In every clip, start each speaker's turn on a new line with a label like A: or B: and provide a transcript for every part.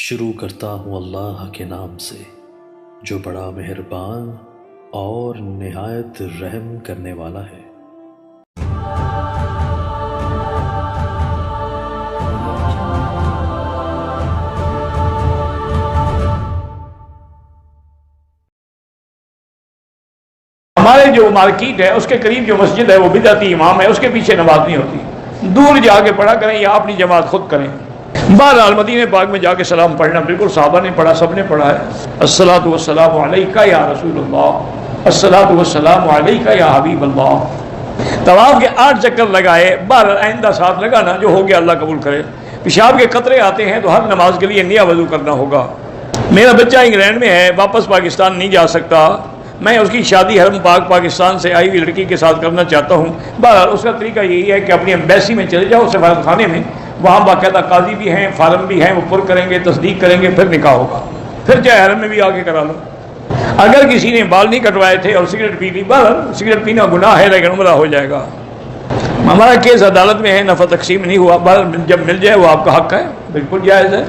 A: شروع کرتا ہوں اللہ کے نام سے جو بڑا مہربان اور نہایت رحم کرنے والا ہے۔
B: ہمارے جو مارکیٹ ہے اس کے قریب جو مسجد ہے وہ بدعتی امام ہے، اس کے پیچھے نماز نہیں ہوتی، دور جا کے پڑھا کریں یا اپنی جماعت خود کریں۔ بہرحال مدینہ پاک میں جا کے سلام پڑھنا بالکل صحابہ نے پڑھا، سب نے پڑھا ہے۔ الصلاۃ والسلام علیکہ یا رسول اللہ، الصلاۃ والسلام علیکہ یا حبیب اللہ۔ طواف کے 8 چکر لگائے، بہرحال آئندہ ساتھ لگانا، جو ہو گیا اللہ قبول کرے۔ پیشاب کے قطرے آتے ہیں تو ہر نماز کے لیے نیا وضو کرنا ہوگا۔ میرا بچہ انگلینڈ میں ہے، واپس پاکستان نہیں جا سکتا، میں اس کی شادی حرم پاک پاکستان سے آئی ہوئی لڑکی کے ساتھ کرنا چاہتا ہوں۔ بہرحال اس کا طریقہ یہی ہے کہ اپنی ایمبیسی میں چلے جاؤ، سفارت خانے میں، وہاں باقاعدہ قاضی بھی ہیں، فارم بھی ہیں، وہ پر کریں گے، تصدیق کریں گے، پھر نکاح ہوگا۔ پھر چاہے حرم میں بھی آ کے کرا لو۔ اگر کسی نے بال نہیں کٹوائے تھے اور سگریٹ پی لی، بہرحال سگریٹ پینا گناہ ہے لیکن عمرہ ہو جائے گا۔ ہمارا کیس عدالت میں ہے، نفع تقسیم نہیں ہوا، بہرحال جب مل جائے وہ آپ کا حق ہے، بالکل جائز ہے۔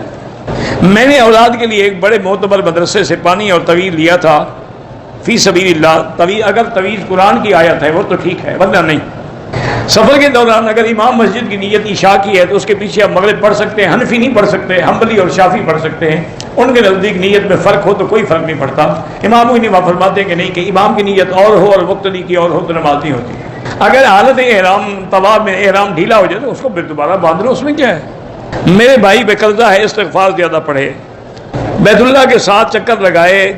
B: میں نے اولاد کے لیے ایک بڑے معتبر مدرسے سے پانی اور طویل لیا تھا فی سبیل اللہ۔ طویل اگر طویل قرآن کی آیت ہے وہ تو ٹھیک ہے، ورنہ نہیں۔ سفر کے دوران اگر امام مسجد کی نیت عشاء کی ہے تو اس کے پیچھے آپ مغرب پڑھ سکتے ہیں، حنفی نہیں پڑھ سکتے، حنبلی اور شافعی پڑھ سکتے ہیں۔ ان کے نزدیک نیت میں فرق ہو تو کوئی فرق نہیں پڑتا۔ امام ہوئی نہیں فرماتے ہیں کہ نہیں، کہ امام کی نیت اور ہو اور مقتدی کی اور ہو تو نماز نہیں ہوتی۔ اگر حالت احرام طواف میں احرام ڈھیلا ہو جائے تو اس کو پھر دوبارہ باندھ لو، اس میں کیا ہے۔ میرے بھائی پہ قرضہ ہے، استغفار زیادہ پڑھے، بیت اللہ کے 7 چکر لگائے،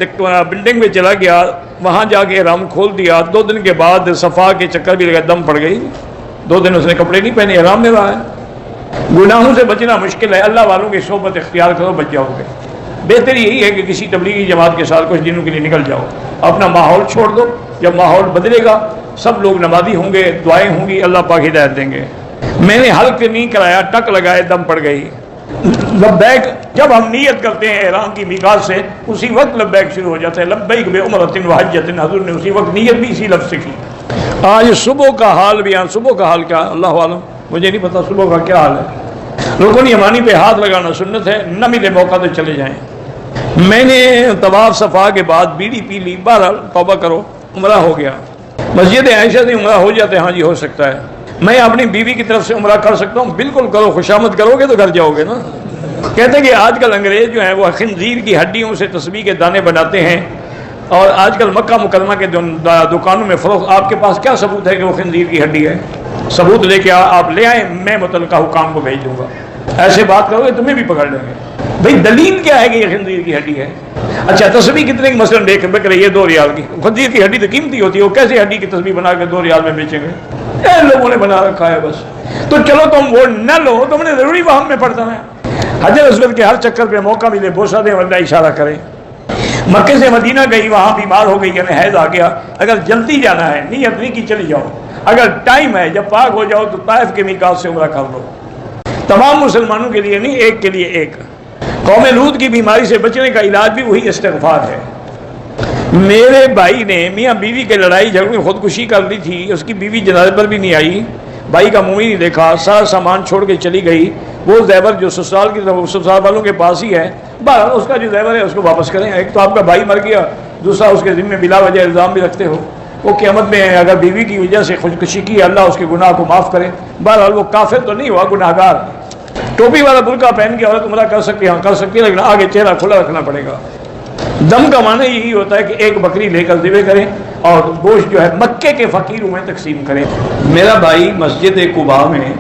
B: بلڈنگ میں چلا گیا، وہاں جا کے احرام کھول دیا، 2 دن کے بعد صفا کے چکر بھی لگائے، دم پڑ گئی، 2 دن اس نے کپڑے نہیں پہنے، احرام میں رہا ہے۔ گناہوں سے بچنا مشکل ہے، اللہ والوں کی صحبت اختیار کرو، بچ جاؤ گے۔ بہتر یہی ہے کہ کسی تبلیغی جماعت کے ساتھ کچھ دنوں کے لیے نکل جاؤ، اپنا ماحول چھوڑ دو، جب ماحول بدلے گا سب لوگ نمازی ہوں گے، دعائیں ہوں گی، اللہ پاک ہدایت دیں گے۔ میں نے حلق نہیں کرایا، ٹک لگائے، دم پڑ گئی۔ لبیک جب ہم نیت کرتے ہیں احرام کی میقات سے، اسی وقت لبیک شروع ہو جاتا ہے، لبیک بعمرۃ وحجۃ، حضور نے اسی وقت نیت بھی اسی لفظ سے کی۔ آج صبح کا حال بیان، صبح کا حال کیا، اللہ عالم، مجھے نہیں پتا صبح کا کیا حال ہے۔ رکن یمانی پہ ہاتھ لگانا سنت ہے، نہ ملے موقع تو چلے جائیں۔ میں نے طواف صفا کے بعد بیڑی پی لی، بہرحال توبہ کرو، عمرہ ہو گیا۔ مسجد عائشہ سے عمرہ ہو جاتے ہیں، ہاں جی ہو سکتا ہے۔ میں اپنی بیوی کی طرف سے عمرہ کر سکتا ہوں، بالکل کرو، خوشامد کرو گے تو گھر جاؤ گے نا۔ کہتے ہیں کہ آج کل انگریز جو ہیں وہ خنزیر کی ہڈیوں سے تسبیح کے دانے بناتے ہیں، اور آج کل مکہ مکرمہ کے دکانوں میں فروخت۔ آپ کے پاس کیا ثبوت ہے کہ وہ خنزیر کی ہڈی ہے؟ ثبوت لے کے آپ لے آئیں، میں متعلقہ حکام کو بھیج دوں گا۔ ایسے بات کرو گے تمہیں بھی پکڑ لیں گے۔ بھئی دلیل کیا ہے کہ یہ خنزیر کی ہڈی ہے؟ اچھا تسبیح کتنے کی مثلاً بک رہی ہے؟ 2 ریال کی۔ خنزیر کی ہڈی تو قیمتی ہوتی ہے، وہ کیسے ہڈی کی تسبیح بنا کے 2 ریال میں بیچیں گے؟ لوگوں نے بنا رکھا ہے بس۔ تو چلو تم وہ نہ لو، تم نے ضروری وہاں میں پڑھتا ہے۔ حجر اسود کے ہر چکر پہ موقع ملے بوسہ دیں ورنہ اشارہ کریں۔ مکے سے مدینہ گئی، وہاں بیمار ہو گئی، یعنی حیض آ گیا، اگر جلدی جانا ہے نیت نہیں کی چلی جاؤ، اگر ٹائم ہے جب پاک ہو جاؤ تو طائف کے میقات سے عمرہ کر لو۔ تمام مسلمانوں کے لیے نہیں، ایک کے لیے ایک۔ قوم لوط کی بیماری سے بچنے کا علاج بھی وہی استغفار ہے۔ میرے بھائی نے میاں بیوی کے لڑائی جھگڑے میں خودکشی کر لی تھی، اس کی بیوی جنازے پر بھی نہیں آئی، بھائی کا منہ ہی نہیں دیکھا، سارا سامان چھوڑ کے چلی گئی۔ وہ زیور جو سسرال کی طرف سسرال والوں کے پاس ہی ہے، بہرحال اس کا جو زیور ہے اس کو واپس کریں۔ ایک تو آپ کا بھائی مر گیا، دوسرا اس کے ذمہ بلا وجہ الزام بھی رکھتے ہو۔ وہ قیامت میں اگر بیوی کی وجہ سے خودکشی کی، اللہ اس کے گناہ کو معاف کرے۔ بہرحال وہ کافر تو نہیں ہوا، گناہ گار۔ ٹوپی والا برقع پہن کے عورت عمرہ کر سکتی ہے، ہاں کر سکتی ہے، لیکن آگے چہرہ کھلا رکھنا پڑے گا۔ دم کا معنی یہی ہوتا ہے کہ ایک بکری لے کر ذبح کریں اور گوشت جو ہے مکے کے فقیروں میں تقسیم کریں۔ میرا بھائی مسجد قباء میں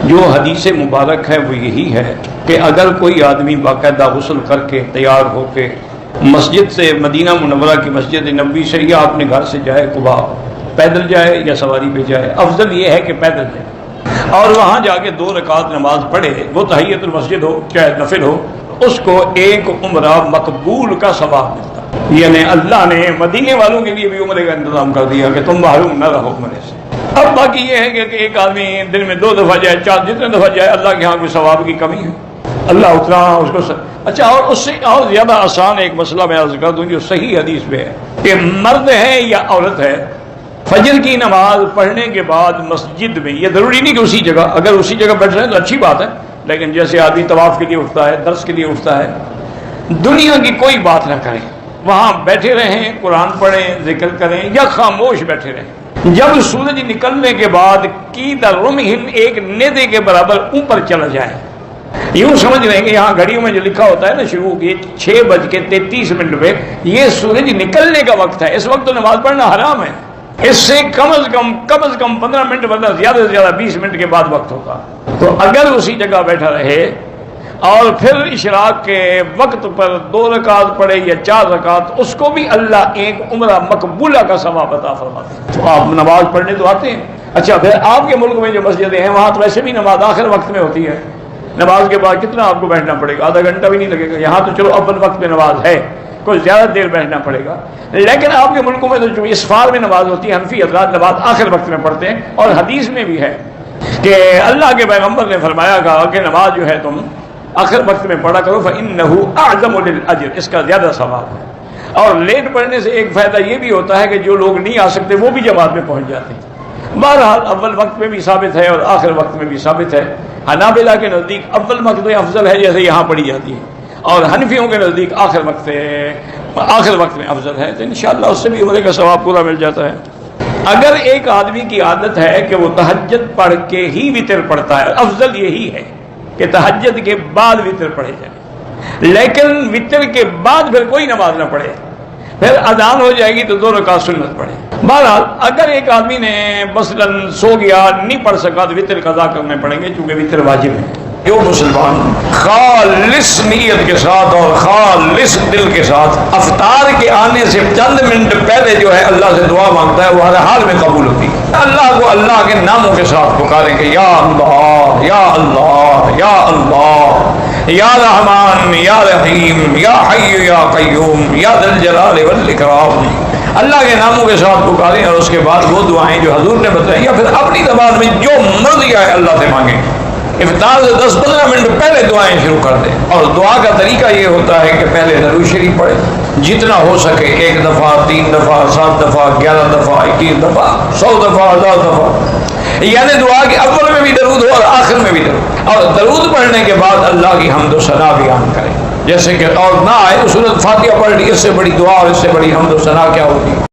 B: جو حدیث مبارک ہے وہ یہی ہے کہ اگر کوئی آدمی باقاعدہ غسل کر کے تیار ہو کے مسجد سے مدینہ منورہ کی مسجد نبوی سے یا اپنے گھر سے جائے قباء، پیدل جائے یا سواری پہ جائے، افضل یہ ہے کہ پیدل جائے، اور وہاں جا کے 2 رکعت نماز پڑھے، وہ تحیۃ المسجد ہو چاہے نفل ہو، اس کو ایک عمرہ مقبول کا ثواب ملتا ہے۔ یعنی اللہ نے مدینے والوں کے لیے بھی عمرے کا انتظام کر دیا کہ تم محروم نہ رہو عمرے سے۔ اب باقی یہ ہے کہ ایک آدمی دن میں 2 دفعہ جائے، 4 جتنے دفعہ جائے، اللہ کے ہاں کوئی ثواب کی کمی ہے، اللہ اتنا اس کو اچھا۔ اور اس سے اور زیادہ آسان ایک مسئلہ میں عرض کر دوں جو صحیح حدیث میں ہے کہ مرد ہے یا عورت ہے، فجر کی نماز پڑھنے کے بعد مسجد میں، یہ ضروری نہیں کہ اسی جگہ، اگر اسی جگہ بیٹھ رہے ہیں تو اچھی بات ہے، لیکن جیسے آدمی طواف کے لیے اٹھتا ہے، درس کے لیے اٹھتا ہے، دنیا کی کوئی بات نہ کریں، وہاں بیٹھے رہیں، قرآن پڑھیں، ذکر کریں یا خاموش بیٹھے رہیں۔ جب سورج نکلنے کے بعد کی رمحن ایک ندے کے برابر اوپر چلا جائے، یوں سمجھ رہے ہیں کہ یہاں گھڑیوں میں جو لکھا ہوتا ہے نا شروع کی 6:33 پہ، یہ سورج نکلنے کا وقت ہے۔ اس وقت تو نماز پڑھنا حرام ہے، اس سے کم از کم 15 منٹ ورنہ زیادہ سے زیادہ 20 منٹ کے بعد وقت ہوگا۔ تو اگر اسی جگہ بیٹھا رہے اور پھر اشراق کے وقت پر 2 رکعت پڑھے یا 4 رکعت، اس کو بھی اللہ ایک عمرہ مقبولہ کا ثواب عطا فرماتے ہیں۔ تو آپ نماز پڑھنے تو آتے ہیں، اچھا پھر آپ کے ملک میں جو مسجدیں ہیں وہاں تو ویسے بھی نماز آخر وقت میں ہوتی ہے، نماز کے بعد کتنا آپ کو بیٹھنا پڑے گا؟ آدھا گھنٹہ بھی نہیں لگے گا۔ یہاں تو چلو اول وقت میں نماز ہے، کچھ زیادہ دیر بیٹھنا پڑے گا، لیکن آپ کے ملکوں میں تو جو اسفار میں نماز ہوتی ہے، حنفی حضرات نماز آخر وقت میں پڑھتے ہیں، اور حدیث میں بھی ہے کہ اللہ کے پیغمبر نے فرمایا کہا کہ نماز جو ہے تم آخر وقت میں پڑھا کرو، فَإِنَّهُ أَعْظَمُ لِلْأَجْرِ، اس کا زیادہ ثواب ہے۔ اور لیٹ پڑھنے سے ایک فائدہ یہ بھی ہوتا ہے کہ جو لوگ نہیں آ سکتے وہ بھی جماعت میں پہنچ جاتے ہیں۔ بہرحال اول وقت میں بھی ثابت ہے اور آخر وقت میں بھی ثابت ہے۔ حنابلہ کے نزدیک اول وقت میں افضل ہے جیسے یہاں پڑھی جاتی ہے، اور حنفیوں کے نزدیک آخر وقت میں افضل ہے، تو انشاءاللہ اس سے بھی عمرے کا ثواب پورا مل جاتا ہے۔ اگر ایک آدمی کی عادت ہے کہ وہ تہجد پڑھ کے ہی وتر پڑھتا ہے، افضل یہی ہے کہ تہجد کے بعد وتر پڑھے جائے، لیکن وتر کے بعد پھر کوئی نماز نہ پڑھے، پھر اذان ہو جائے گی تو 2 رکعت سنت پڑھے۔ بہرحال اگر ایک آدمی نے مثلاً سو گیا نہیں پڑھ سکا تو وتر قضا کرنے پڑیں گے، چونکہ وتر واجب ہے۔ جو مسلمان خالص نیت کے ساتھ اور خالص دل کے ساتھ افطار کے آنے سے چند منٹ پہلے جو ہے اللہ سے دعا مانگتا ہے وہ ہر حال میں قبول ہوتی ہے۔ اللہ کو اللہ کے ناموں کے ساتھ پکاریں کہ یا اللہ یا اللہ یا اللہ یا رحمان یا رحیم یا حی یا قیوم یا ذی الجلال والاکرام، اللہ کے ناموں کے ساتھ پکاریں، اور اس کے بعد وہ دعائیں جو حضور نے بتائی یا پھر اپنی زبان میں جو مرضی آئے اللہ سے مانگیں۔ افطار سے 10-15 منٹ پہلے دعائیں شروع کر دیں، اور دعا کا طریقہ یہ ہوتا ہے کہ پہلے درود شریف پڑھیں، جتنا ہو سکے 1 دفعہ 3 دفعہ 7 دفعہ 11 دفعہ 21 دفعہ 100 دفعہ 1000 دفعہ، یعنی دعا کے اول میں بھی درود ہو اور آخر میں بھی درود، اور درود پڑھنے کے بعد اللہ کی حمد و ثنا بیان کریں، جیسے کہ اور نہ آئے سورۃ فاتحہ پڑھ لی، اس سے بڑی دعا اور اس سے بڑی حمد و ثنا کیا ہوگی۔